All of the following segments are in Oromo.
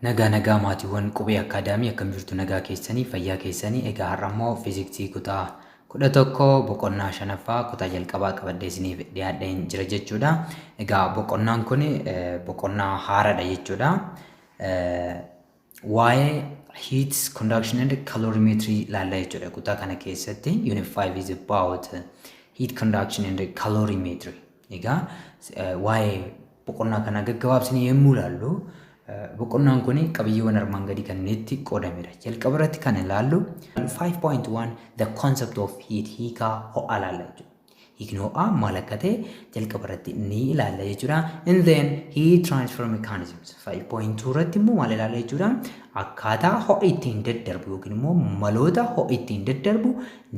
Nagaa maatiiwwan qubee akaadaamii akkam jirtu nagaa keessanii fayyaa keessanii egaa har'ammoo fiiziksii kutaa 11 boqonnaa 5ffaa kutaa jalqabaa qabadhee isiniif dhiyaadheen jira jechuudha. Egaa boqonnaan kun boqonnaa haaraadha jechuudha. Waa'ee heat conduction and calorimetry ilaalla jechuudha. Kutaa kana keessatti unit 5 is about heat conduction and calorimetry. Egaa waa'ee boqonnaa kana gaggabaabsinee yemmuu ilaallu boqonnaan kun qabiyyeewwan armaan gadii kanneetti qoodamedha. Jalqaba irratti kan ilaallu 5.1 the concept of heat hiika ho'a ilaalla jechuudha. Hiikni ho'aa maal akka ta'e jalqaba irratti ni ilaalla jechuudha. And then heat transfer mechanisms 5.2 irratti immoo maal ilaalla jechuudha. Akkaataa ho'i ittiin daddarbu yookiin immoo maloota ho'i ittiin daddarbu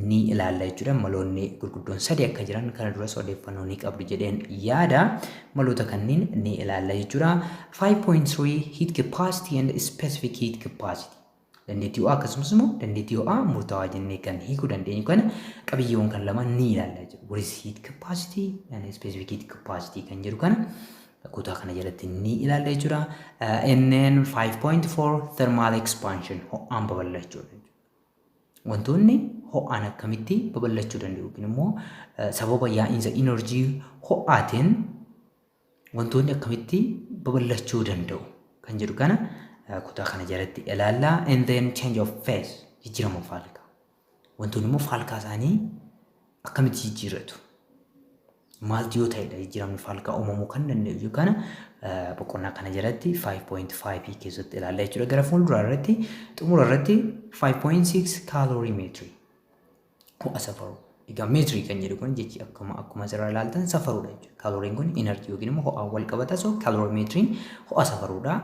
ni ilaalla jechuudha. Maloonni gurguddoon sadii akka jiran kana duras odeeffannoo ni qabdu jedheen yaada. Maloota kanneen ni ilaalla jechuudha. 5.3 heat capacity and specific heat capacity. Dandeettii ho'aa akkasumas immoo dandeettii ho'aa murtaawaa jennee kan hiikuu dandeenyu kana qabiyyeewwan kan lama ni ilaalla jechuudha. What is heat capacity and specific heat capacity kan jedhu kana kutaa kana jalatti ni ilaalla jechuudha. And then 5.4 thermal expansion ho'aan babal'achuudha. Wantoonni ho'aan akkamitti babal'achuu danda'u yookiin immoo sababa yaa'insa energy ho'aatiin wantoonni akkamitti babal'achuu danda'u kan jedhu kana kutaa kana jalatti ilaalla. And then change of phase jijjiirama faalkaa. Wantoonni immoo faalkaa isaanii akkamitti jijjiirratu. Maaltu yoo ta'edha jijjiiramni faalkaa uumamuu kan danda'u kana boqonnaa kana jalatti 5.5 keessatti ilaalla jechuudha. Gara fuulduraa irratti xumura irratti 5.6 calorimetry ho'a safaruu. Egaa meetirii kan jedhu kun jechi akkuma asirraa ilaaltan safaruudha jechuudha. Kaaloriin kun energy yookiin immoo ho'aan wal qabata. So calorimetriin ho'a safaruudha.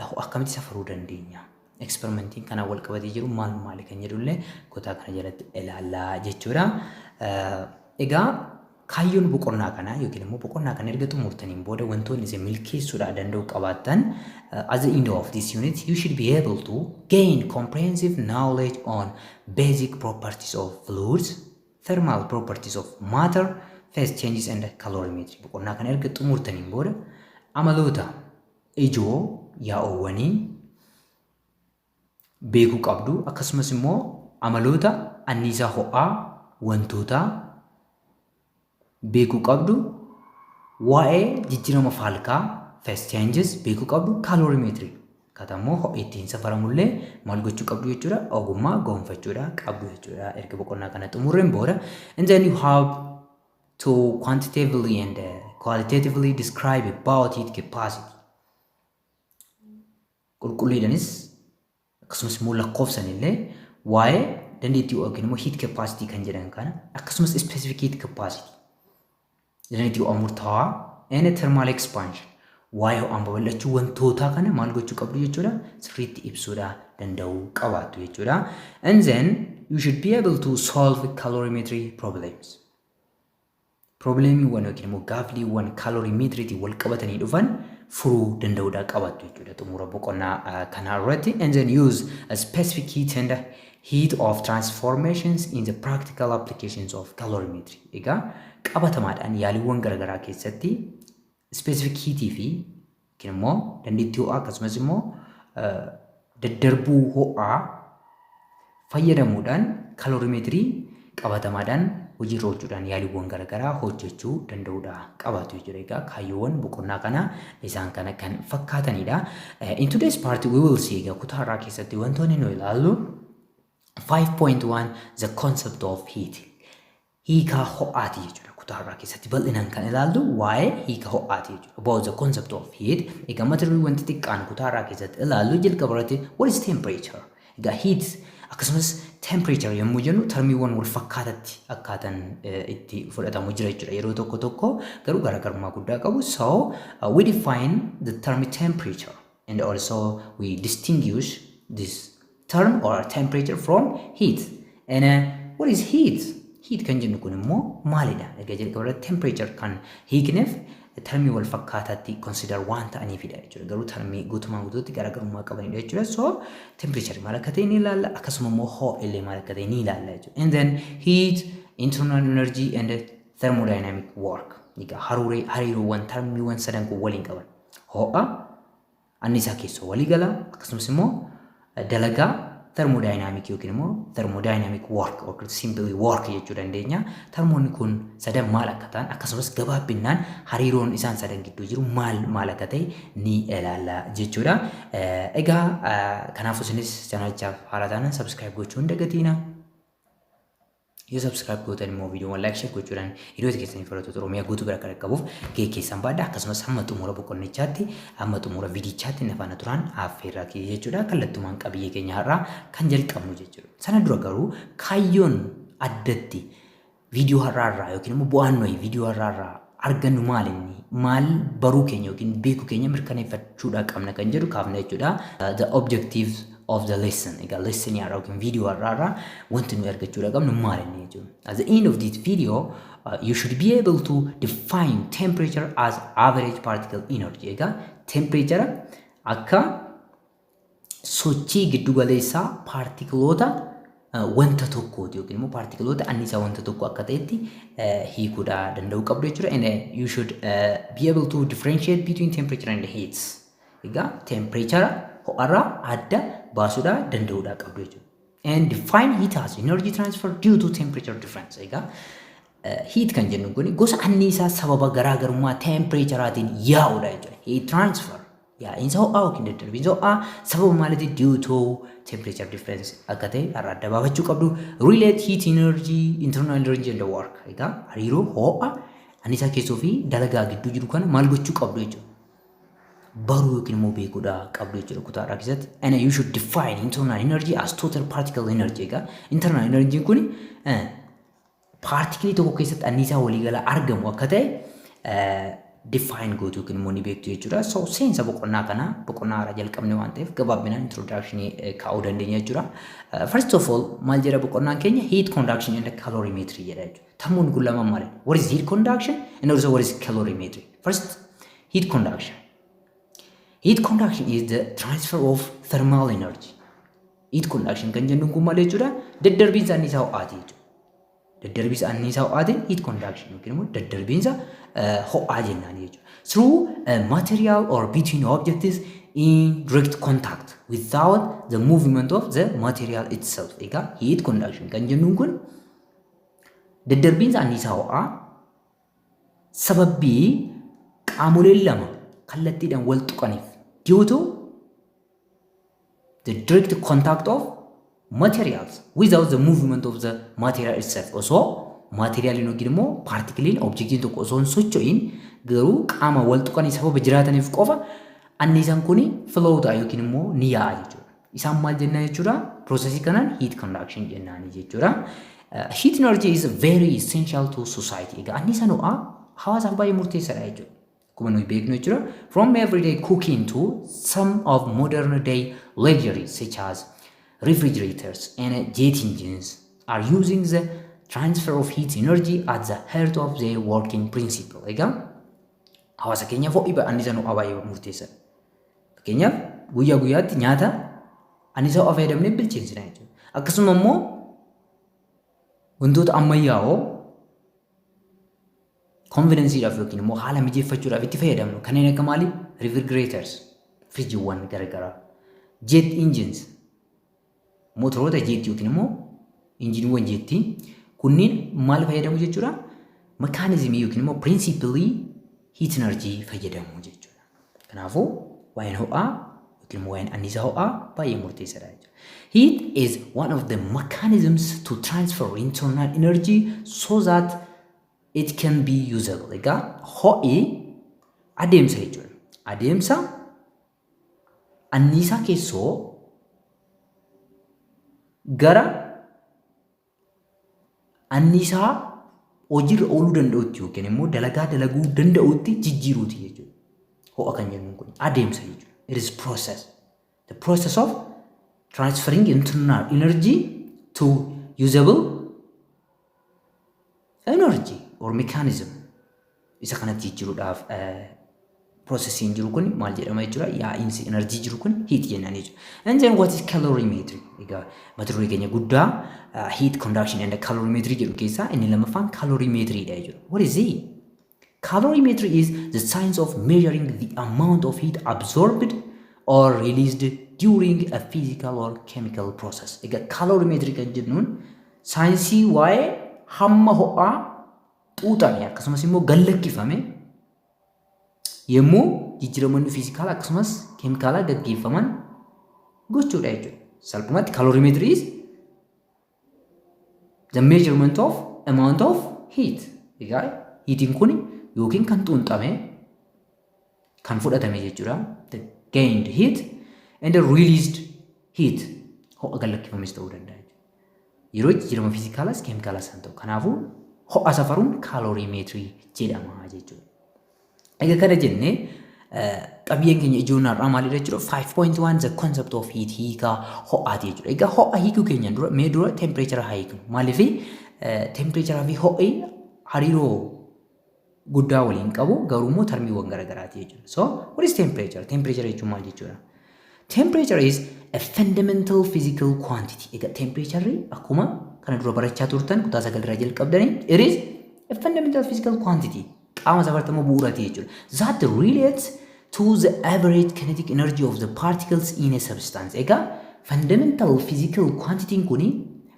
Ho'a akkamitti safaruu dandeenya? Eksperimentiin kana wal qabatee jiru maali kan jedhullee kutaa kana jalatti ilaalla jechuudha. Egaa kaayyoon boqonnaa kana yookiin immoo boqonnaa kana erga xumurtaniin booda wantoonni isin milkeessuudhaa danda'u qabaattan as the end of this unit you should be able to gain comprehensive knowledge on basic properties of fluids, thermal properties of matter, phase changes and calorimetry. Boqonnaa kana erga xumurtaniin booda amaloota ijoo yaa'oowwanii beekuu qabdu akkasumas immoo amaloota anniisaa ho'aa wantoota beekuu qabdu waa'ee jijjiirama faalkaa phase changes beekuu qabdu calorimetry katammoo ho'i ittiin safaramullee maal gochuu qabdu jechuudha. Ogummaa gonfachuudha qabdu jechuudha. Erga boqonnaa kana xumurreen booda and then you have to quantitatively and qualitatively describe about heat capacity. Qulqulliidhanis akkasumas immoo lakkoofsan illee waa'ee dandeettii yookiin immoo heat capacity kan jedhan kana akkasumas specific heat capacity dandeettii ho'a murtaawaa and thermal expansion waa'ee ho'aan babal'achuu wantoota kana maal gochuu qabdu jechuudha. Sirriitti ibsuudha danda'uu qabaattu jechuudha. And then you should be able to solve calorimetry problems. Problemiiwwan yookiin immoo gaaffiiwwan calorimetriitiin wal qabatanii dhufan furuu danda'uudha qabaattu jechuudha xumura boqonnaa kana irratti. And then use a specific heat and heat of transformations in the practical applications of calorimetry. Egaa qabatamaadhaan yaaliiwwan garaagaraa keessatti specific heatii fi yookiin immoo dandeettii ho'aa akkasumas immoo daddarbuu ho'aa fayyadamuudhaan calorimetry qabatamaadhaan hojii irra oolchuudhaan yaaliiwwan garaagaraa hojjechuu danda'uudha qabaatu jechuudha. Egaa kaayyoowwan boqonnaa kana isaan kana kan fakkaatanidha. In today's part we will see egaa kutaa har'aa keessatti wantoonni nu ilaallu 5.1 the concept of heat hiika ho'aati jechuudha. Kutaa har'aa keessatti bal'inaan kan ilaallu waa'ee hiika ho'aati jechuudha. About the concept of heat egaa mata duree wanti xiqqaan kutaa har'aa keessatti ilaallu jalqaba irratti what is temperature. Egaa heat akkasumas temperature yommuu jennu termiiwwan wal fakkaatatti akkaataan itti fudhatamu jira jechuudha. Yeroo tokko tokko garuu garaagarummaa guddaa qabu. So we define the term temperature and also we distinguish this term or temperature from heat. And what is heat? Heat kan jennu kun immoo maalidha? Egaa jalqaba irratti temperature kan hiikneef termii wal fakkaataatti consider waan ta'aniifidha jechuudha. Garuu termii guutumaan guutuutti garaagarummaa qabanidha jechuudha. So temperature maal akka ta'e ni ilaalla akkasuma immoo ho'a illee maal akka ta'e ni ilaalla jechuudha. And then heat, internal energy and thermodynamic work. Egaa hariiroowwan termiiwwan sadan kun waliin qaban ho'a annisaa keessoo walii gala akkasumas immoo dalagaa thermodynamic yookiin immoo thermodynamic work or simply work jechuu dandeenya. Termoonni kun sadan maal akka ta'an akkasumas gabaabbinaan hariiroon isaan sadan gidduu jiru maal akka ta'e ni ilaalla jechuudha. Egaa kanaafuu isinis chaanalichaaf haala taanaan subscribe gochuun dagatiina. Yoo subscribe gootan immoo viidiyoon like share gochuudhaan hiriyoota keessanii filattoota Oromiyaa guutuu bira kan qabuuf gahee keessan baadhaa akkasumas hamma xumura boqonnichaatti hamma xumura viidiyichaatti nafaana turaan affeerraa kiyya jechuudha. Kallattumaan qabiyyee keenya har'aa kan jalqabnu jechuudha. Sana dura garuu kaayyoon addatti viidiyoo har'aarraa yookiin immoo bu'aan nuyi viidiyoo har'aarraa argannu maal baruu keenya yookiin beekuu keenya mirkaneeffachuudhaa qabna kan jedhu kaafna jechuudha. The objectives of the lesson. Egaa lesson yaara yookiin viidiyoo har'aarraa wanti nuyi argachuudha qabnu maalinni jechuudha. At the end of this video, you should be able to define temperature as average particle energy. Egaa temperature akka sochii giddugaleessaa paartikiloota wanta tokkooti yookiin immoo paartikiloota annisaa wanta tokko akka ta'etti hiikuudha danda'uu qabdu jechuudha. And you should be able to differentiate between temperature and heat. Egaa temperature ho'arraa adda baasuudha danda'uudha qabdu jechuudha. And define heat as energy transfer due to temperature difference. Egaa heat kan jennu kun gosa annisaa sababa garaagarummaa temperatureaatiin yaa'uudha jechuudha. Heat transfer yaa'insa ho'aa yookiin daddarbiinsa ho'aa sababa maaliitii due to temperature difference akka ta'e irraa adda baafachuu qabdu. Relate heat energy, internal energy and work. Egaa hariiroo ho'a annisaa keessoo fi dalagaa gidduu jiru kana maal gochuu qabdu jechuudha. Baruu yookiin immoo beekuudha qabdu jechuudha kutaadhaa keessatti. And you should define internal energy as total particle energy. Egaa internal energy kun paartikilii tokko keessatti annisaa waliigalaa argamu akka ta'e define gootu yookiin immoo ni beektu jechuudha. So seensa boqonnaa kana boqonnaa haaraa jalqabne waan ta'eef gabaabinaan introduction kaa'uu dandeenya jechuudha. First of all maal jedha boqonnaan keenya heat conduction and calorimetry jedha jechuudha. Termoonni kun lamaan maali? What is heat conduction and also what is calorimetry? First heat conduction. Heat conduction is the transfer of thermal energy. Heat conduction kan jennuun kun maal jechuudha? Daddarbiinsa annisaa ho'aati jechuudha. Daddarbiinsa annisaa ho'aatiin heat conduction yookiin immoo daddarbiinsa ho'aa jennaan jechuudha. Through a material or between objects in direct contact without the movement of the material itself. Egaa heat conduction kan jennuun kun daddarbiinsa annisaa ho'aa sababii qaamoleen lama kallattiidhaan wal tuqaniif due to the direct contact of materials without the movement of the material itself. Also materialiin yookiin immoo paartikiliin objektiin tokko osoo hin socho'in garuu qaama wal tuqanii sababa jiraataniif qofa annisaan kun flow ta'a yookiin immoo ni yaa'a jechuudha. Isaan maal jenna jechuudha? Processii kanaan heat conduction jennaani jechuudha. Heat energy is very essential to society. Egaa annisaan ho'aa hawaasaaf baay'ee murteessaadha jechuudha. Akkuma nuyi beeknu jechuudha. From everyday cooking to some of modern day luxuries such as refrigerators and jet engines are using the transfer of heat energy at the heart of their working principle. Egaa hawaasa keenyaaf ho'i annisaa ho'aa baay'ee murteessaadha. Fakkeenyaaf guyyaa guyyaatti nyaata annisaa ho'aa fayyadamnee bilcheessina jechuudha. Akkasuma immoo wantoota ammayyaa'oo convenienceedhaaf yookiin immoo haala mijeeffachuudhaaf itti fayyadamnu kanneen akka maali? Refrigerators, firijiiwwan garaagaraa, jet engines, mootoroota jeetii yookiin immoo injiniiwwan jeetii kunniin maal fayyadamu jechuudha? Mekaanizimii yookiin immoo principally heat energy fayyadamu jechuudha. Kanaafuu waa'een ho'aa yookiin immoo waa'een annisaa ho'aa baay'ee murteessaadha jechuudha. Heat is one of the mechanisms to transfer internal energy so that it can be usable. Egaa ho'i adeemsa jechuudha. Adeemsa annisaa keessoo gara annisaa hojiirra ooluu danda'utti yookiin immoo dalagaa dalaguu danda'utti jijjiiruuti jechuudha. Ho'a kan jennuun kun adeemsa jechuudha. It is process. The process of transferring internal energy to usable energy or mechanism. Isa kanatti jijjiiruudhaaf processing jiru kun maal jedhama jechuudha? Yaa'insi energy jiru kun heat jennaan jechuudha. And then what is calorimetry? Egaa mata duree keenya guddaa heat conduction and calorimetry jedhu keessaa inni lamaffaan calorimetry dha jechuudha. What is it? Calorimetry is the science of measuring the amount of heat absorbed or released during a physical or chemical process. Egaa calorimetry kan jennuun saayinsii waa'ee hamma ho'aa xuuxame akkasumas immoo gallakkifame yommuu jijjiiramoonni fiizikaalaa akkasumas keemikaalaa gaggeeffaman gochuudha jechuudha. Salphumatti calorimetry is the measurement of amount of heat. Egaa heatiin kun yookiin kan xuuxame kan fudhatame jechuudha. The gained heat and the released heat ho'a gallakkifames ta'uu danda'a. Yeroo jijjiirama fiizikaalaas keemikaalaas kan ta'u. Kanaafuu ho'a safaruun calorimetry jedhama jechuudha. Egaa kana jennee qabiyyeen keenya ijoon har'aa maalidha jechuudha. 5.1 the concept of heat hiikaa ho'aati jechuudha. Egaa ho'a hiikuu keenyaan dura mee dura temperature haa hiiknu. Maaliif temperature fi ho'i hariiroo guddaa waliin qabu garuu immoo termiiwwan garaagaraati jechuudha. So what is temperature? Temperature jechuun maal jechuudha? Temperature is a fundamental physical quantity. Egaa temperature akkuma kana dura barachaa turtan kutaa 9 irraa jalqabdanii it is a fundamental physical quantity. Qaama safartama bu'uuraati jechuudha. That relates to the average kinetic energy of the particles in a substance. Egaa fundamental physical quantity kuni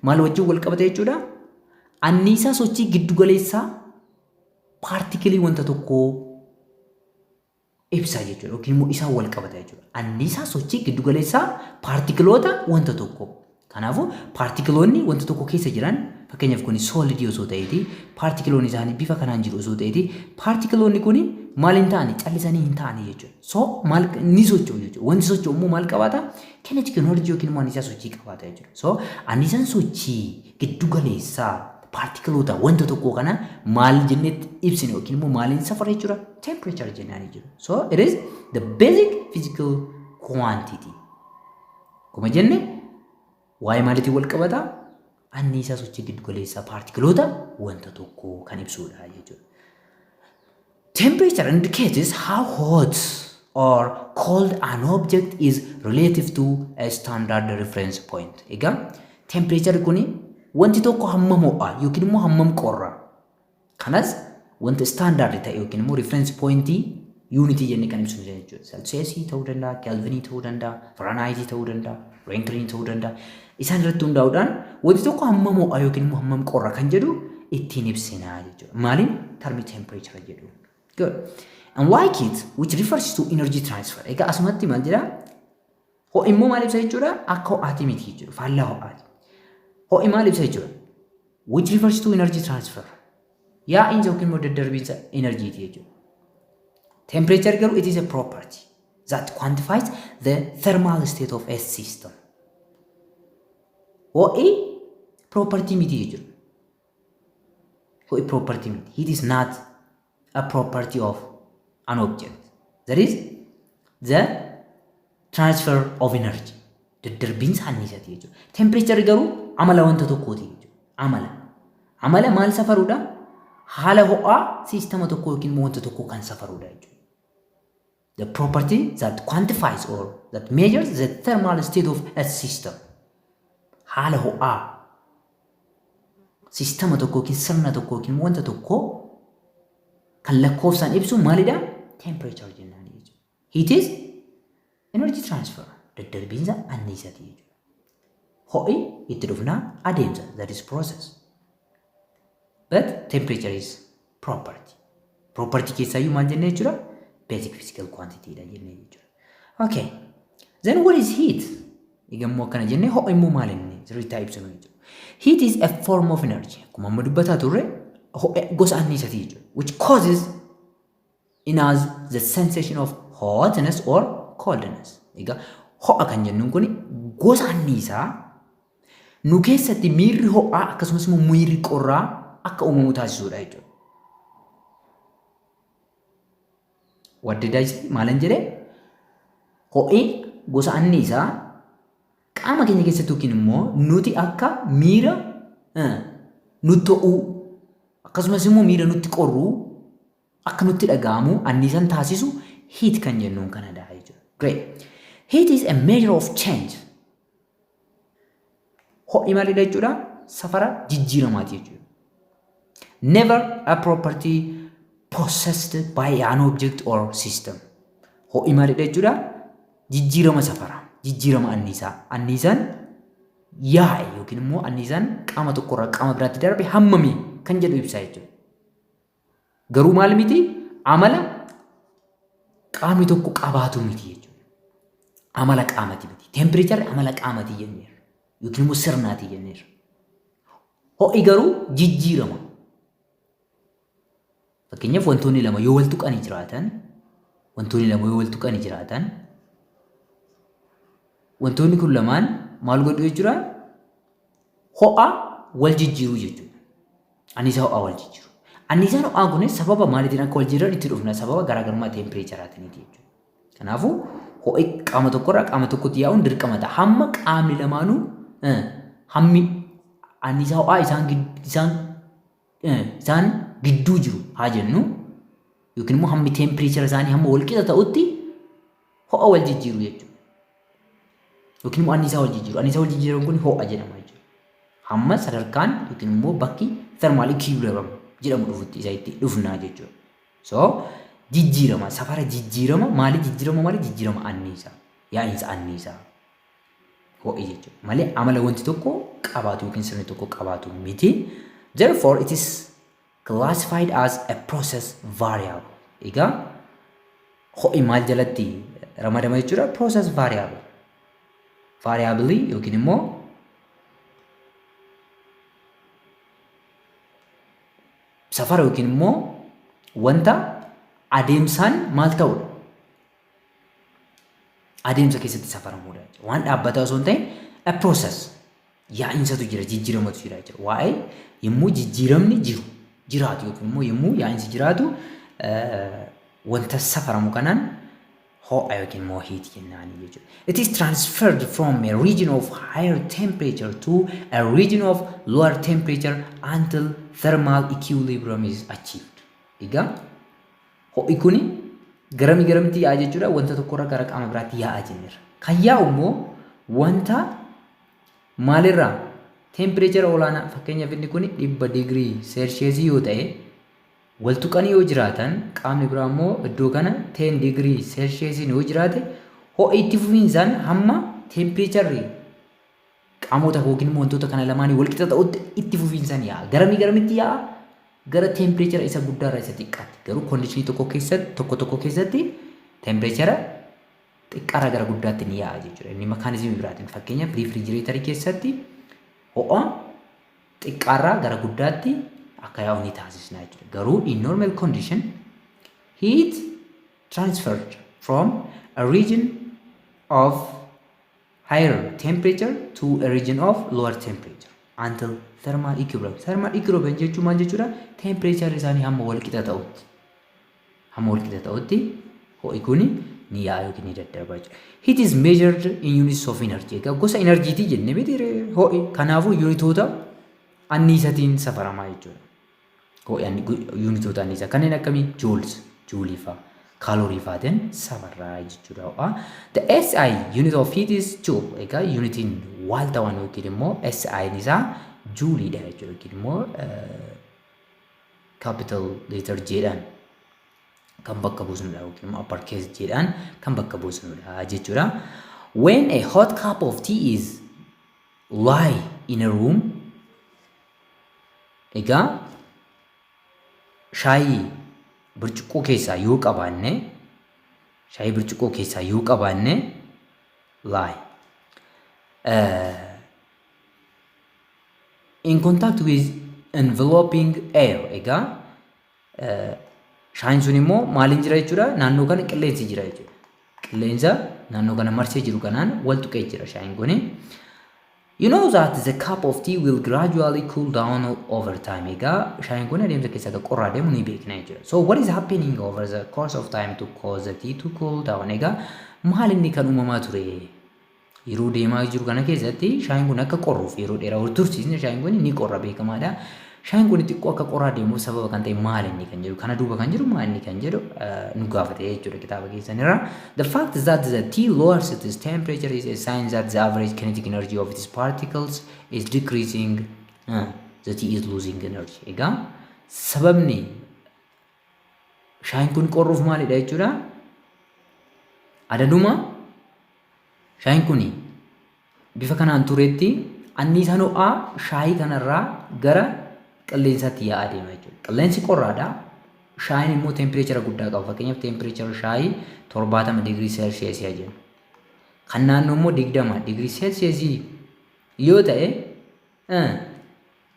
maal wajjin wal qabata jechuudha? Anniisaa sochii giddugaleessaa partikilii wanta tokko ibsaa jechuudha yookiin immoo isaan wal qabata jechuudha. Anniisaa sochii giddugaleessaa partikiloota wanta tokko. Kanaafuu partikiloonni wanta tokko keessa jiran fakkeenyaaf kun solid osoo ta'eeti partikiloonni isaanii bifa kanaan jiru osoo ta'eeti partikiloonni kun maal hin taane callisanii hin taane jechuudha. So maal ni socho'u jechuudha. Wanti socho'u immoo maal qabaata? Kinetic energy yookiin immoo anniisaa sochii qabaata jechuudha. So anniisaan sochii giddugaleessaa partikiloota wanta tokko kana maal jennetti ibsine yookiin immoo maaliin safara jechuudha. Temperature jennaan jechuudha. So it is the basic physical quantity. Kuma jenne waa'ee maaliitiin wal qabata? Anniisaa sochii giddugaleessaa partikiloota wanta tokko kan ibsudha jechuudha. Temperature indicates how hot or cold an object is relative to a standard reference point. Egaa temperature kuni wanti tokko hammam ho'a yookiin immoo hammam qorra. Kanas wanti standard ta'e yookiin immoo reference point unity jennee kan ibsinu jechuudha. Celsius ta'uu danda'a, Kelvin ta'uu danda'a, Fahrenheit ta'uu danda'a, Rentgen ta'uu danda'a. Isaan irratti hundaa'uudhaan wanti tokko hammam ho'a yookiin immoo hammam qorra kan jedhu ittiin ibsina jechuudha. Maaliin? Termi temperature jedhu. Good. And like it, which refers to energy transfer. Egaa asumatti maal jedha? Ho'i immoo maal ibsa jechuudha? Akka ho'aati miti jechuudha. Faallaa ho'aati. Ho'i maal ibsa jechuudha? Which refers to energy transfer. Yaa'iinsa yookiin immoo daddarbinsa enerjiiti jechuudha. Temperature garuu it is a property that quantifies the thermal state of a system. Ho'i property miti jechuudha. Ho'i property miti. It is not a property of an object. That is the transfer of energy. Daddarbinsa anniisaati jechuudha. Temperature garuu amala wanta tokkooti jechuudha. Amala maal safaruudha? Haala ho'aa siistama tokko yookiin wanta tokko kan safaruudha jechuudha. The property that quantifies or that measures the thermal state of a system. Haala ho'aa siistama tokko yookiin sirna tokko yookiin wanta tokko kan lakkoofsaan ibsu maalidha? Temperature jennaan jechuudha. Heat is energy transfer. Daddarbinsa anniisaati jechuudha. Ho'i itti dhufnaa adeemsa, that is process. But temperature is property. Property keessaayyuu maal jennee jechuudha? Basic physical quantity dha jennee jechuudha. Okay. Then what is heat? Egammoo akkana jennee ho'i immoo maal inni sirriitti ibsinu jechuudha. Heat is a form of energy. Akkuma amma dubbataa turre gosa anniisaati jechuudha. Which causes in us the sensation of hotness or coldness. Egaa ho'a kan jennuun kun gosa anniisaa nu keessatti miirri ho'aa akkasumas immoo miirri qorraa akka uumamu taasisuudha jechuudha. What did I say? Maalan jedhee ho'i gosa anniisaa qaama keenya keessatti yookiin immoo nuti akka miira nutti ho'uu akkasumas immoo miira nutti qorruu akka nutti dhaga'amu anniisaan taasisu heat kan jennuun kanadha jechuudha. Great. Heat is a measure of change. Ho'i maalidha jechuudha? Safara jijjiiramaati jechuudha. Never a property possessed by an object or system. Ho'i maalidha jechuudha? jijjiirama safaraa, jijjiirama anniisaa. Anniisaan yaa'e yookiin immoo anniisaan qaama tokkorraa qaama biraatti darbe hammami kan jedhu ibsaa jechuudha. Garuu maal miti amala qaamni tokko qabaatu miti jechuudha. Amala qaamati miti. Tempereecharii amala qaamati jenneerra yookiin immoo sirnaati jenneerra. Ho'i garuu jijjiirama. Fakkeenyaaf wantoonni lama yoo wal tuqanii jiraatan, wantoonni kun lamaan maal godhu jechuudha? Ho'a wal jijjiiruu jechuudha. Anniisaa ho'aa wal jijjiiru. Anniisaan ho'aa kun sababa maaliitiin akka wal jijjiiran itti dhufna? Sababa garaagarummaa tempereecharaatiiniiti jechuudha. Kanaafuu ho'i qaama tokkorraa qaama tokkotti yaa'uun dirqama ta'a. Hamma qaamni lamaanuu hammi anniisaa ho'aa isaan gidduu jiru haa jennu yookiin immoo hammi tempereechara isaanii hamma wal qixa ta'utti ho'a wal jijjiiru jechuudha. Yookiin immoo anniisaa wal jijjiiru. Anniisaa wal jijjiiruun kun ho'a jedhama jechuudha. Hamma sadarkaan yookiin immoo bakki thermal equilibrium jedhamu dhufutti isa itti dhufnaa jechuudha. So jijjiirama safara jijjiirama maali jijjiirama anniisaa yaa'insa anniisaa ho'i jechuudha. Malee amala wanti tokko qabaatu yookiin sirni tokko qabaatu miti. Therefore it is classified as a process variable. Egaa ho'i maal jalatti ramadama jechuudha? Process variable. Variably yookiin immoo safara yookiin immoo wanta adeemsaan maal ta'udha? Adeemsa keessatti safaramuudha. Waan dhaabbataa osoo hin ta'in a process yaa'insatu jira, jijjiiramatu jira jechuudha. Waa'ee yommuu jijjiiramni jiraatu yookiin immoo yommuu yaa'insi jiraatu wanta safaramu kanaan ho'a yookiin immoo heat jennaani jechuudha. It is transferred from a region of higher temperature to a region of lower temperature until thermal equilibrium is achieved. Egaa ho'i kuni garamitti yaa'a jechuudha. Wanta tokkorraa gara qaama biraatti yaa'a jenneerra. Kan yaa'u immoo wanta maalirraa tempereechara olaanaa fakkeenyaaf inni kun 100 digirii seelsheesii yoo ta'e wal tuqanii yoo jiraatan qaamni biraa immoo iddoo kana 10 digirii seelsheesiin yoo jiraate ho'i itti fufiinsaan hamma tempereecharri qaamota yookiin immoo wantoota kana lamaanii wal qixa ta'utti itti fufiinsaan yaa'a. Garamitti yaa'a? Gara tempereechara isa guddaarraa isa xiqqaatti. Garuu kondiishinii tokko keessatti tempereechara xiqqaarraa gara guddaatti ni yaa'a jechuudha. Inni mekaanizimii biraatiin fakkeenyaaf riifrijireetarii keessatti ho'a xiqqaarraa gara guddaatti akka yaa'u ni taasisna jechuudha. Garuu in normal condition heat transferred from a region of higher temperature to a region of lower temperature until thermal equilibrium. Thermal equilibrium jechuun maal jechuudha? Temperature isaanii hamma wal qixa ta'utti ho'i kuni ni yaa'a yookiin ni daddarbaa jechuudha. Heat is measured in units of energy. Egaa gosa enerjiitii jennee miti ho'i. Kanaafuu yuunitoota anniisaatiin safaramaa jechuudha. Ho'i yuunitoota anniisaa kanneen akkamii? Joules, juulii fa'a, kaaloorii fa'aatiin safarraa jechuudha ho'a. The SI unit of heat is joule. Egaa yuunitiin waaltawaan yookiin immoo SI isaa juuliidha jechuudha yookiin immoo capital letter jedhaan kan bakka buusnudha yookiin immoo upper case jedhaan kan bakka buusnudha jechuudha. When a hot cup of tea is lie in a room, egaa shaayii burcuqqoo keessaa yoo qabaanne lie in contact with enveloping air. Egaa shaayiin sun immoo maaliin jira jechuudha? Naannoo kana qilleensi jira jechuudha. Qilleensa naannoo kana marsee jiru kanaan wal tuqee jira shaayiin kuni. You know that the cup of tea will gradually cool down over time. Egaa shaayiin kun adeemsa keessa akka qorraa deemu ni beekna jechuudha. So what is happening over the course of time to cause the tea to cool down? Egaa maal inni kan uumamaa ture? Yeroo deemaa jiru kana keessatti shaayiin kun akka qorruuf yeroo dheeraa ol tursiisne shaayiin kun ni qorra beekamaadha. Shaayiin kun xiqqoo akka qorraa deemuuf sababa kan ta'e maal inni kan jedhu kana duuba kan jiru maal inni kan jedhu nu gaafate jechuudha kitaaba keessanirra. The fact is that the tea lowers its temperature is a sign that the average kinetic energy of its particles is decreasing. The tea is losing energy. Egaa sababni shaayiin kun qorruuf maalidha jechuudha? Adaduma Shaayiin kuni bifa kanaan turetti anniisaan ho'aa shaayii kanarraa gara qilleensaatti yaa'aa deema jechuudha. Qilleensi qorraadha. Shaayiin immoo teempireechara guddaa qaba. Fakkeenyaaf teempireechara shaayii 70 digirii seelsheesii jenna. Kan naannoo immoo 20 digirii seelsheesii yoo ta'e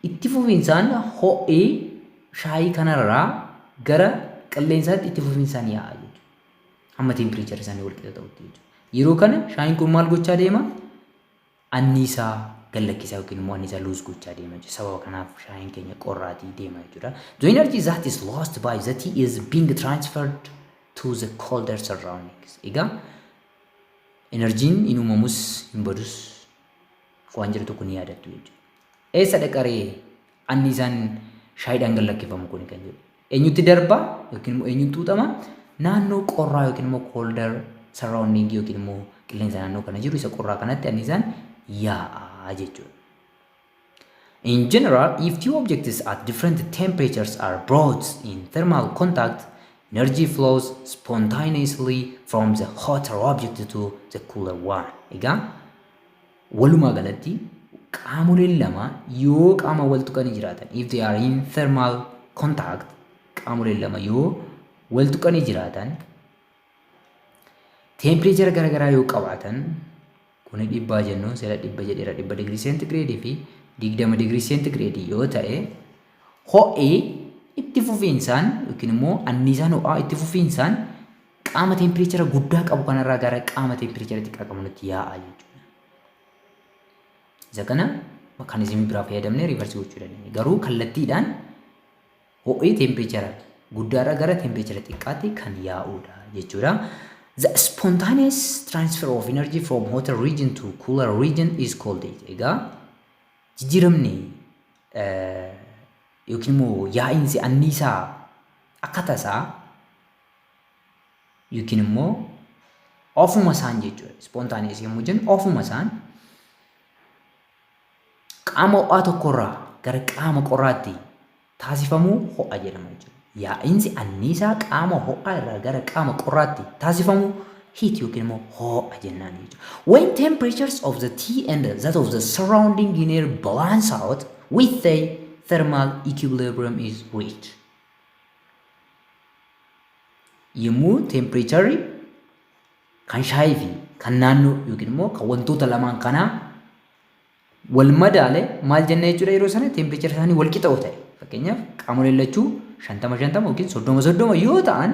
itti fufiinsaan ho'i shaayii kanarraa gara qilleensaatti itti fufiinsaan yaa'a jechuudha. Hamma teempireechara isaanii wal qixa ta'utti jechuudha. Yeroo kana shaayiin kun maal gochaa deema? Anniisaa gallakkisaa yookiin immoo anniisaa luus gochaa deema jechuudha. Sababa kanaaf shaayiin keenya qorraatii deema jechuudha. The energy that is lost by the tea is being transferred to the colder surroundings. Egaa enerjiin hin uumamus hin badus waan jiru tokko ni yaadattu jechuudha. Eessa dhaqaree anniisaan shaayiidhaan gallakkifamu kun kan jedhu. Eenyutti darba yookiin immoo eenyutti xuuxama? Naannoo qorraa yookiin immoo colder surrounding yookiin immoo qilleensa naannoo kana jiru isa qorraa kanatti anniisaan yaa'a jechuudha. In general, if two objects at different temperatures are brought in thermal contact, energy flows spontaneously from the hotter object to the cooler one. Egaa walumaa galatti qaamoleen lama yoo qaama wal tuqanii jiraatan, if they are in thermal contact, qaamoleen lama yoo wal tuqanii jiraatan, temperature garaagaraa yoo qabaatan, kun dhibbaa jennu seera dhibba jedheera 100 digirii seentigireedii fi 20 digirii seentigireedii yoo ta'e, ho'i itti fufiinsaan yookiin immoo anniisaan ho'aa itti fufiinsaan qaama temperature guddaa qabu kanarraa gara qaama temperature xiqqaa qabutti yaa'a jechuudha. Isa kana mekaanizimii biraa fayyadamnee riivarsii gochuu dandeenya. Garuu kallattiidhaan ho'i temperature guddaarraa gara temperature xiqqaatti kan yaa'udha jechuudha. The spontaneous transfer of energy from hotter region to cooler region is called it. Egaa jijjiiramni yookiin immoo yaa'insi anniisaa akka tasaa yookiin immoo ofuma isaan jechuudha. Spontaneous yommuu jennu ofuma isaan qaama ho'aa tokkorraa gara qaama qorraatti taasifamuu ho'a jedhama jechuudha. Yaa'insi anniisaa qaama ho'aa irraa gara qaama qorraatti taasifamu heat yookiin immoo ho'a jennaan jechuudha. When temperatures of the tea and that of the surrounding air balance out with the thermal equilibrium is reached. Yommuu temperature kan shaayii fi kan naannoo yookiin immoo kan wantoota lamaan kanaa wal madaale maal jenna jechuudha. Yeroo sana temperature isaanii wal qixa ta'e. Fakkeenyaaf qaamoleen lachuu 50 yookiin 30 yoo ta'an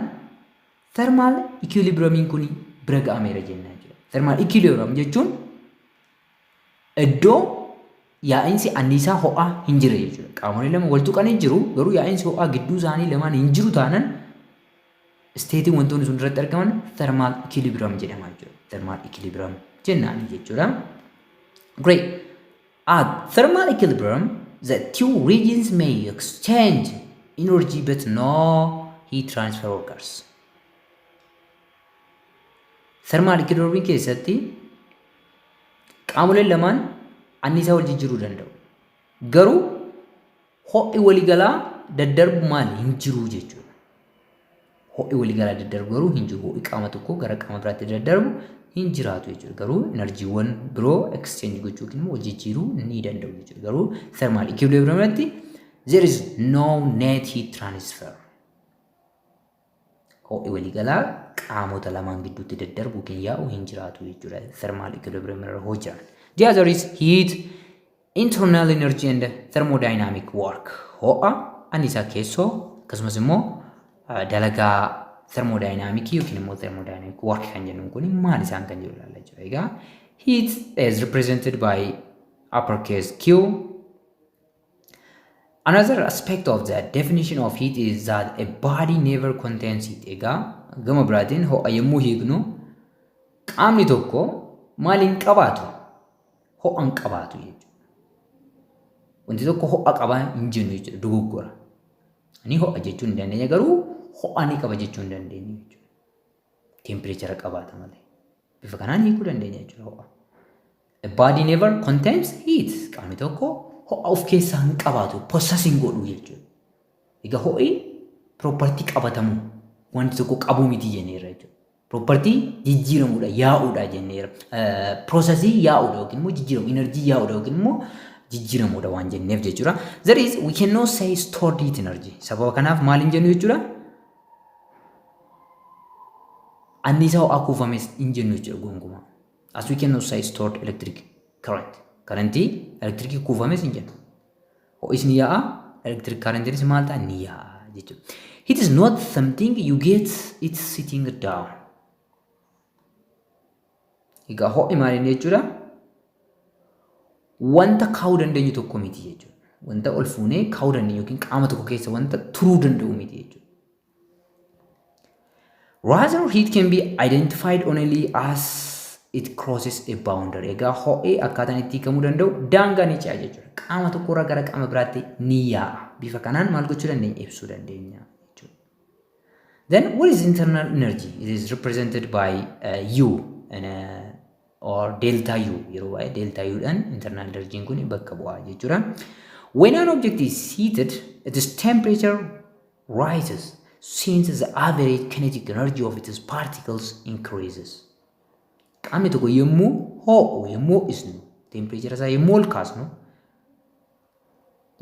thermal equilibriumiin kun bira ga'ameera jenna jechuudha. Thermal equilibrium jechuun iddoo yaa'insi anniisaa ho'aa hin jirre jechuudha. Qaamoleen lama wal tuqanii jiru garuu yaa'insi ho'aa gidduu isaanii lamaan hin jiru taanan isteetiin wantoonni sun irratti argaman thermal equilibrium jedhama jechuudha. Thermal equilibrium jennaan jechuudha. Great. At thermal equilibrium, the two regions may exchange energy but no heat transfer occurs. Thermal equilibrium keessatti qaamoleen lamaan anniisaa wal jijjiiruu danda'u. Garuu ho'i waliigalaa daddarbu maal hin jiru jechuudha. Ho'i waliigalaa daddarbu garuu hin jiru. Ho'i qaama tokko gara qaama biraatti daddarbu hin jiraatu jechuudha. Garuu enerjiiwwan biroo exchange gochuu yookiin wal jijjiiruu ni danda'u jechuudha. Garuu thermal equilibrium irratti there is no net heat transfer. Ho'i waliigalaa qaamota lamaan gidduutti daddarbu yookiin yaa'u hin jiraatu jechuudha. Thermal equilibrium irra hojjaan. The other is heat, internal energy and thermodynamic work. Ho'a anniisaa keessoo akkasumas immoo dalagaa thermodynamic yookiin immoo thermodynamic work kan jennuun kun maal isaan kan jiru ilaalla jechuudha. Egaa heat is represented by uppercase Q. Another aspect of the definition of heat is that a body never contains heat. Egaa gama biraatiin ho'a yommuu hiiknu qaamni tokko maaliin qabaatu? Ho'aan qabaatu jechuudha. Wanti tokko ho'a qaba hin jennu jechuudha. Dogoggora. Ani ho'a jechuu hin dandeenya garuu ho'a ni qaba jechuu hin dandeenya jechuudha. Temperature qabaata malee. Bifa kanaan hiikuu dandeenya jechuudha ho'a. A body never contains heat. Qaamni tokko ho'a of keessaa hin qabaatu. Possess hin godhu jechuudha. Egaa ho'i property qabatamu wanti tokko qabu miti jenneerra jechuudha. Property jijjiiramuudha yaa'uudha jenneera. Processii yaa'uudha yookiin immoo jijjiiramu energy yaa'uudha yookiin immoo jijjiiramuudha waan jenneef jechuudha. That is we cannot say stored heat energy. Sababa kanaaf maal hin jennu jechuudha? Annisaa ho'aa kuufames hin jennu jechuudha gonkumaa. As we cannot say stored electric current. Currentii electric kuufames hin jennu. Ho'isni yaa'a electric currentiinis maal ta'a ni yaa'a jechuudha. It is not something you get it sitting down. Egaa ho'i maal inni jechuudha? Wanta kaa'uu dandeenyu tokko miti jechuudha. Wanta ol fuunee kaa'uu dandeenyu yookiin qaama tokko keessa wanta turuu danda'u miti jechuudha. Rather, heat can be identified only as it crosses a boundary. Egaa ho'i akkaataan itti hiikamuu danda'u daangaa ni ce'a jechuudha. Qaama tokkorraa gara qaama biraatti ni yaa'a. Bifa kanaan maal gochuu dandeenya? Ibsuu dandeenya jechuudha. Then what is internal energy? It is represented by U or delta U. Yeroo baay'ee delta U dhaan internal energy kun bakka bu'aa jechuudha. When an object is heated, its temperature rises since the average kinetic energy of its particles increases. Qaamni tokko yommuu ho'u yommuu ho'isnu temperature isaa yommuu ol kaasnu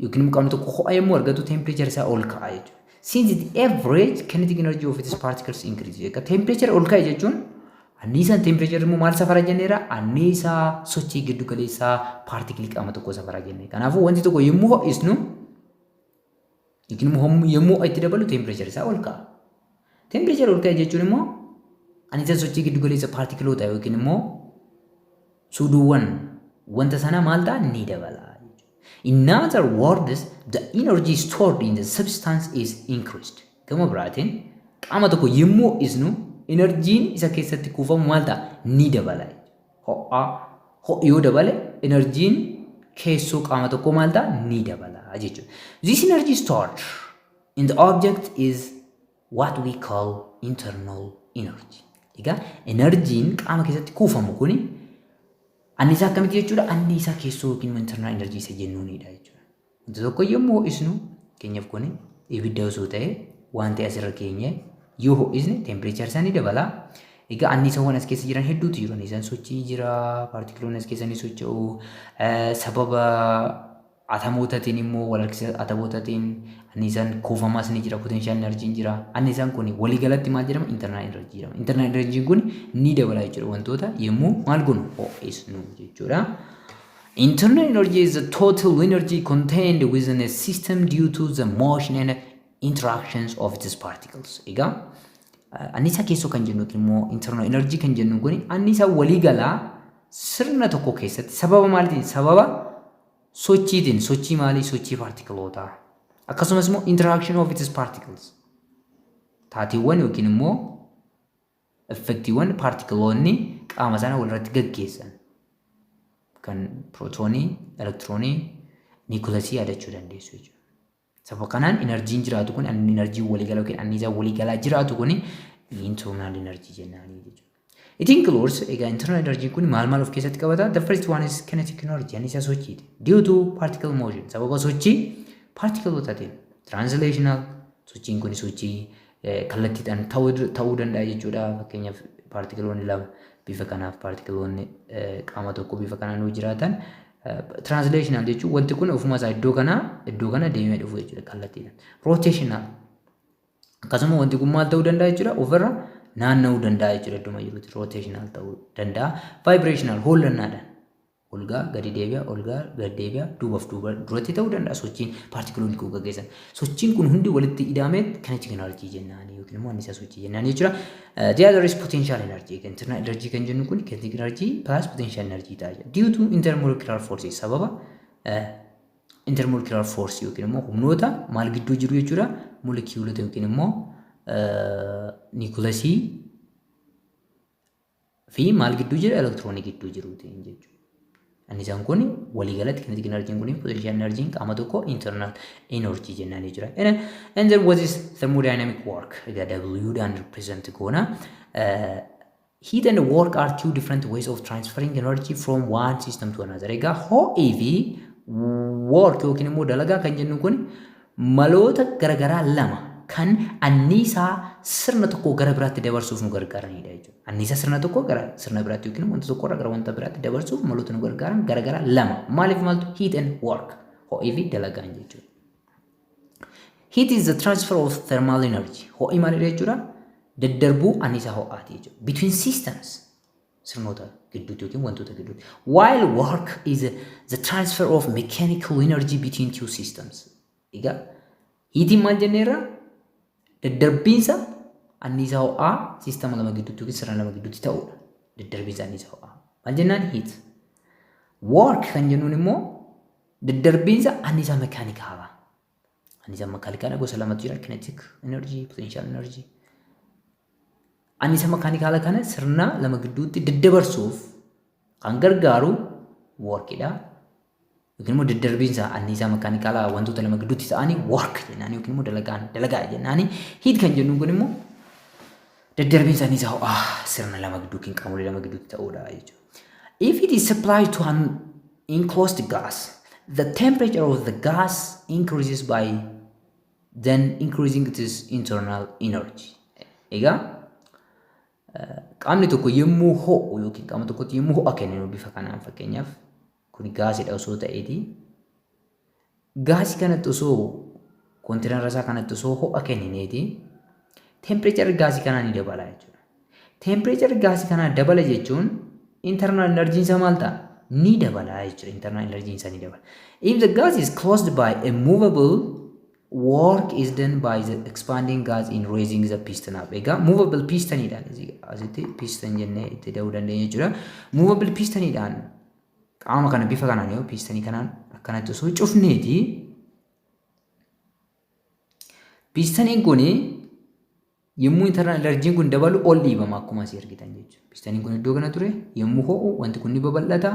yookiin qaamni tokko ho'a yommuu argatu temperature isaa ol ka'a jechuudha. Since the average kinetic energy of its particles increases. Egaa temperature ol ka'e jechuun anniisaan temperature immoo maal safara jenneera? Anniisaa sochii giddu galeessaa partikilii qaama tokko safara jennee. Kanaafuu wanti tokko yommuu ho'isnu yookiin yommuu itti dabalu temperature isaa ol ka'a. Temperature ol ka'e jechuun immoo anniisaan sochii giddu galeessa partikiloota yookiin immoo suuduuwwan wanta sana maal ta'a ni dabala. In other words, the energy stored in the substance is increased. Gama biraatiin qaama tokko yommuu ho'isnu energiin isa keessatti kuufamu maal ta'a ni dabala. Ho'a yoo dabale energiin keessoo qaama tokko maal ta'a ni dabala jechuudha. This energy stored in the object is what we call internal energy. Egaa energiin qaama keessatti kuufamu kuni anniisaa akkamitti jechuudha? Anniisaa keessoo yookiin internal energy isa jennuunidha jechuudha. Wanti tokko yommuu ho'isnu keenyaaf kuni ibidda osoo ta'e waan ta'e asirra keenye yoo ho'isne temperature isaa ni dabala. Egaa anniisaawwan as keessa jiran hedduutu jiru. Anniisaan sochii jira, paartikiloonni as keessa ni socho'u. Sababa atamootaatiin immoo walharkisa atamootaatiin anniisaan kuufamaas ni jira, potential energy jira. Anniisaan kun waliigalatti maal jedhama? Internal energy jedhama. Internal energy kun ni dabala jechuudha wantoota yommuu maal goonu ho'isnu jechuudha. Internal energy is the total energy contained within a system due to the motion and interactions of its particles. Egaa anniisaa keessoo kan jennu immoo internal energy kan jennu kun anniisaa waliigalaa sirna tokko keessatti sababa maaliitiin? Sababa sochiitiin. Sochii maalii? Sochii partikilootaa. Akkasumas immoo interaction of its particles. Taateewwan yookiin immoo effektiiwwan partikiloonni qaama sana walirratti gaggeessan kan pirootoonii, elektiroonii, niikulasii yaadachuu dandeessu jechuudha. Sababa kanaan enerjiin jiraatu kun enerjii waliigalaa yookiin anniisaa waliigalaa jiraatu kun internal energy jennaanii jechuudha. It includes egaa internal energy kun maal of keessatti qabata? The first one is kinetic energy, anniisaa sochiiti. Due to particle motion, sababa sochii partikilootaatiin. Translational sochiin kun sochii kallattiidhaan ta'uu danda'a jechuudha. Fakkeenyaaf partikiloonni lama bifa kanaaf partikiloonni qaama tokko bifa kanaan yoo jiraatan translational jechuun wanti kun ofuma isaa iddoo kana deemee dhufu jechuudha kallattiidhaan. Rotational akkasuma wanti kun maal ta'uu danda'a jechuudha? Ofirra naanna'uu danda'a jechuudha idduma jirutti rotational ta'uu danda'a. Vibrational hollannaadhaan olgaa gadi deebi'a olgaa gadi deebi'a duubaaf duratti ta'uu danda'a sochiin partikiloonni kun gaggeessan. Sochiin kun hundi walitti hidhamee kinetic energy jennaanii yookiin immoo anniisaa sochii jennaanii jechuudha. The other is potential energy. Internal energy kan jennu kun kinetic energy plus potential energy ta'a. Due to intermolecular forces sababa intermolecular force yookiin immoo humnoota maal gidduu jiru jechuudha? Molekiilota yookiin immoo niikulasii fi maal gidduu jira? Elektiroonii gidduu jiruuti jechuudha. Anniisaan kun waliigalatti kinetic energy kun potential energy qaama tokko internal energy jennaan jechuudha. And then what is thermodynamic work? Egaa W dhaan represent goona. Heat and work are two different ways of transferring energy from one system to another. Egaa ho'ii fi work yookiin immoo dalagaa kan jennu kun maloota garagaraa lama kan anniisaa sirna tokko gara biraatti dabarsuuf nu gargaaranidha jechuudha. Anniisaa sirna tokko gara sirna biraatti yookiin wanta tokko irraa gara wanta biraatti dabarsuuf maloota nu gargaaran garagara lama. Maaliif maaltu heat and work ho'ii fi dalagaan jechuudha. Heat is the transfer of thermal energy. Ho'i maalidha jechuudha? Daddarbuu anniisaa ho'aati jechuudha. Between systems sirnoota gidduutti yookiin wantoota gidduutti. While work is the transfer of mechanical energy between two systems. Egaa heatiin maal jenneerra? Daddarbiinsa anniisaa ho'aa siistama lama gidduutti yookiin sirna lama gidduutti ta'udha. Daddarbiinsa anniisaa ho'aa. Maal jennaan heat. Work kan jennuun immoo daddarbiinsa anniisaa mekaanikaalaa. Anniisaa mekaanikaalaa gosa lamatu jira. Kinetic energy, potential energy. Anniisaa mekaanikaalaa kana sirna lama gidduutti daddabarsuuf kan gargaaru workidha. Yookiin immoo daddarbiinsa anniisaa mekaanikaalaa wantoota lama gidduutti ta'anii work jennaani yookiin immoo dalagaa jennaani. Heat kan jennuun kun immoo daddarbiinsa anniisaa ho'aa sirna lama gidduu yookiin qaamolee lama gidduutti ta'uudha jechuudha. If it is supplied to an enclosed gas, the temperature of the gas increases by then increasing its internal energy. Egaa qaamni tokko yemmuu ho'u yookiin qaama tokkotti yemmuu ho'a kennu bifa kanaan fakkeenyaaf kun gaasidha osoo ta'eeti gaasii kanatti osoo kontiinara isaa kanatti osoo ho'a kennineeti tempereechar gaasii kanaa ni dabala jechuudha. Tempereechar gaasii kanaa dabala jechuun internal energy isaa maal ta'a? Ni dabala jechuudha. Internal energy isaa ni dabala. If the gas is closed by a movable, work is done by the expanding gas in raising the piston up. Egaa movable pistonidhaan asitti piston jennee itti da'uu dandeenya jechuudha. Movable pistonidhaan qaama kana bifa kanaan yoo pistonii kanaan akkanatti osoo cufneeti pistoniin kun yemmuu internal energy kun dabalu ol dhiibama akkuma asii argitan jechuudha. Pistoniin kun iddoo kana ture yemmuu ho'u wanti kun ni babal'ata.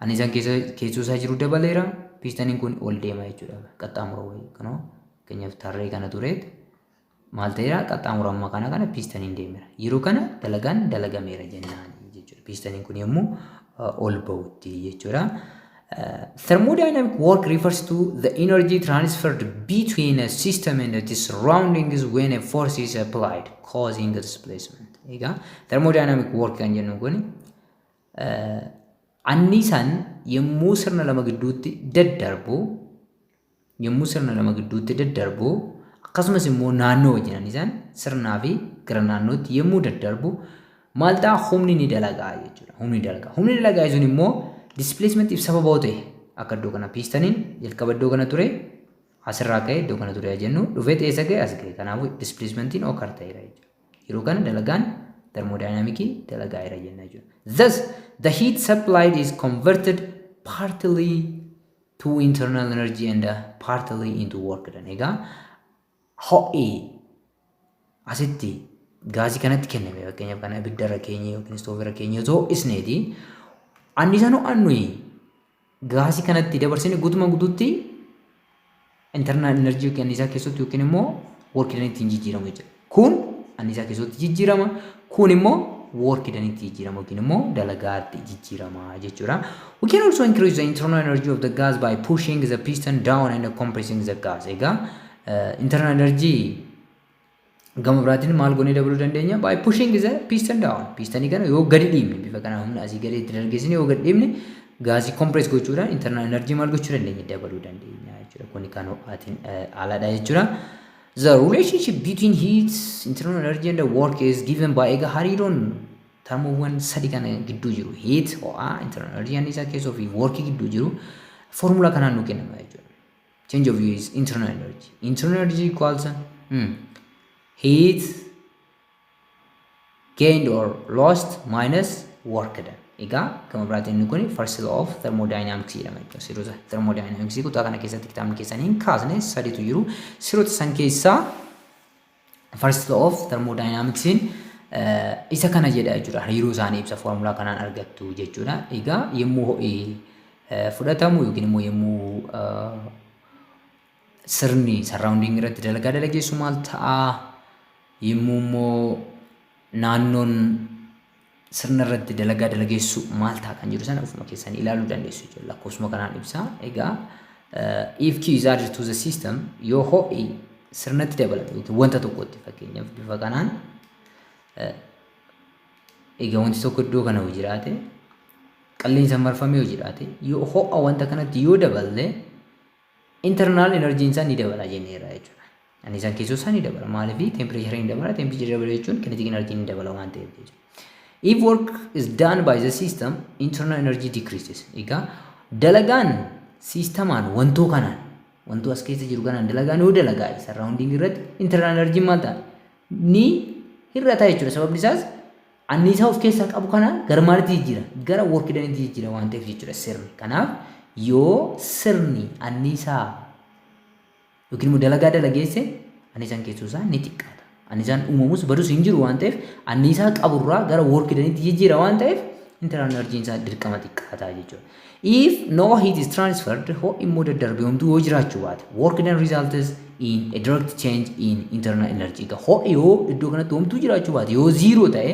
Anniisaan keessoo isaa jiru dabaleera. Pistoniin kun ol deema jechuudha. Qaxxaamura wayii kanoo fakkeenyaaf tarree kana tureet maal ta'eera qaxxaamura amma kana pistoniin deemeera. Yeroo kana dalagaan dalagameera jennaan jechuudha. Pistoniin kun yemmuu ol ba'utti jechuudha. Thermodynamic work refers to the energy transferred between a system and its surroundings when a force is applied, causing a displacement. Egaa thermodynamic work kan jennu kun anniisaan yemmuu sirna lama gidduutti daddarbu akkasumas immoo naannoo wajjin anniisaan sirnaa fi gara naannootti yemmuu daddarbu maal ta'a humni ni dalagaa jechuudha. Humni dalagaa jechuun immoo displacement if sababa ta'e akka iddoo kana pistoniin jalqaba iddoo kana ture asirraa ka'e iddoo kana ture jennu dhufee eessa ga'e as ga'e. Kanaafuu displacementiin occur ta'eera jechuudha. Yeroo kana dalagaan thermodynamicii dalagaa jira jenna jechuudha. Thus the heat supplied is converted partly to internal energy and partly into work done. Egaa ho'i asitti gaasii kanatti kenname fakkeenyaaf kana ibiddarra keenya yookiin istoovirra keenya osoo isneeti anniisaan ho'annuyi gaasii kanatti dabarsine guututti internal energy yookiin anniisaa keessatti yookiin immoo work done ittiin jijjiiramu jechuudha. Kun anniisaa keessatti jijjiirama kun immoo work done itti jijjiirama yookiin immoo dalagaatti jijjiirama jechuudha. We can also increase the internal energy of the gas by pushing the piston down and compressing the gas. Egaa internal energy gama biraatiin maal goonee dabaluu dandeenya? By pushing the piston down. Pistonii kana yoo gadi dhiibne bifa kana humna asii gadi itti dargeessine yoo gadi dhiibne gaasii compress gochuudhaan internal energy maal gochuu dandeenya? Dabaluu dandeenya jechuudha. Kuni kan ho'aatiin aladha jechuudha. The relationship between heat, internal energy and work is given by egaa hariiroon termoowwan sadi kana gidduu jiru heat ho'aa internal energy anniisaa keessoo fi work gidduu jiru formula kanaan nu kennama jechuudha. Change of view is internal energy. Internal energy equals heat gained or lost minus work done. Egaa gama biraatiin inni kun first law of thermodynamics jedhama jechuudha. Siroota thermodynamics kutaa kana keessatti kitaabni keessanii hin kaasne sadiitu jiru. Siroota san keessaa first law of thermodynamics isa kana jedha jechuudha. Hariiroo isaanii ibsa formula kanaan argattu jechuudha. Egaa yemmuu ho'i fudhatamu yookiin immoo yemmuu sirni surrounding irratti dalagaa dalageessu maal ta'a? Yemmuu immoo naannoon sirna irratti dalagaa dalageessu maal ta'a kan jedhu sana ofuma keessanii ilaaluu dandeessu jechuudha. Lakkoofsuma kanaan ibsa. Egaa if Q is added to the system yoo ho'i sirnatti dabalata yookiin wanta tokkotti fakkeenyaaf bifa kanaan egaa wanti tokko iddoo kana yoo jiraate qilleensa marfamee yoo jiraate yoo ho'a wanta kanatti yoo daballe internal energy isaa ni dabala jenneera jechuudha. Annisaan keessoo isaa ni dabala maaliif temperature ni dabala temperature dabala jechuun kinetic energy ni dabala waan ta'eef jechuudha. If work is done by the system internal energy decreases. Egaa dalagaan sistemaan wantoo kanaan wantoo as keessa jiru kanaan dalagaan yoo dalagaa surrounding irratti internal energy maal ta'a ni hir'ata jechuudha. Sababni isaas anniisaa of keessaa qabu kana gara maalitti jijjiira gara work daniitti jijjiira waan ta'eef jechuudha sirni. Kanaaf yoo sirni anniisaa yookiin immoo dalagaa dalageesse anniisaan keessoo isaa ni xiqqaata. Annisaan uumamus badus hin jiru waan ta'eef anniisaa qaburraa gara work daniitti jijjiira waan ta'eef internal energy isaa dirqama xiqqaataa jechuudha. If no heat is transferred, ho'i immoo daddarbee homtuu yoo jiraachuu baate work done results in a direct change in internal energy. Egaa ho'i yoo iddoo kanatti homtuu jiraachuu baate yoo zero ta'e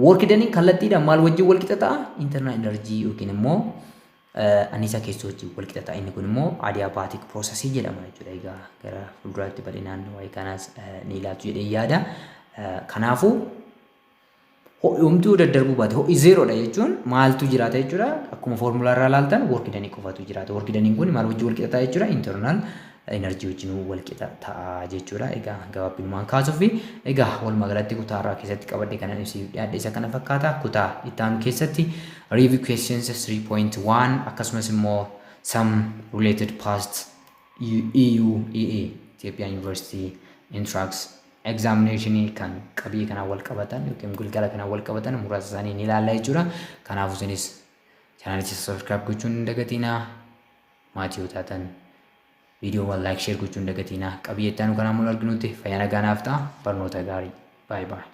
work done kallattiidhaan maal wajjin wal qixa ta'a internal energy yookiin immoo anniisaa keessoo wajjin wal qixa ta'a. Inni kun immoo adiabaatik piroosesii jedhama jechuudha. Egaa gara fuulduraatti bal'inaan waa'ee kanaas ni ilaatu jedhee yaada. Kanaafuu ho'i homtuu daddarbuu baate ho'i zeeroodha jechuun maaltu jiraata jechuudha. Akkuma foormulaa irraa ilaaltan work done qofatu jiraata. Work done kun maal wajjin wal qixa ta'a jechuudha. Internal energy wajjin wal qixa ta'a jechuudha. Egaa gabaabinaan kaasuuf egaa walumaa galatti kutaa irraa keessatti qabadde kanan ibsiif dhiyaadhe isa kana fakkaata. Kutaa itti aanu keessatti review questions 3.1 akkasumas immoo some related past EUEA Ethiopian University Intracts examination kan qabii kanaan wal qabatan yookiin gulgala kanaan wal qabatan muraasa isaanii ni ilaalla jechuudha. Kanaafuu isinis chaanalicha subscribe gochuun hin dagatinaa. Maatii yoo taatan viidiyoo wal like share gochuun hin dagatinaa. Qabiyyee itti aanu kanaan mul arginutti fayyaa nagaa naaf ta'a. Barnoota gaarii. Bye bye.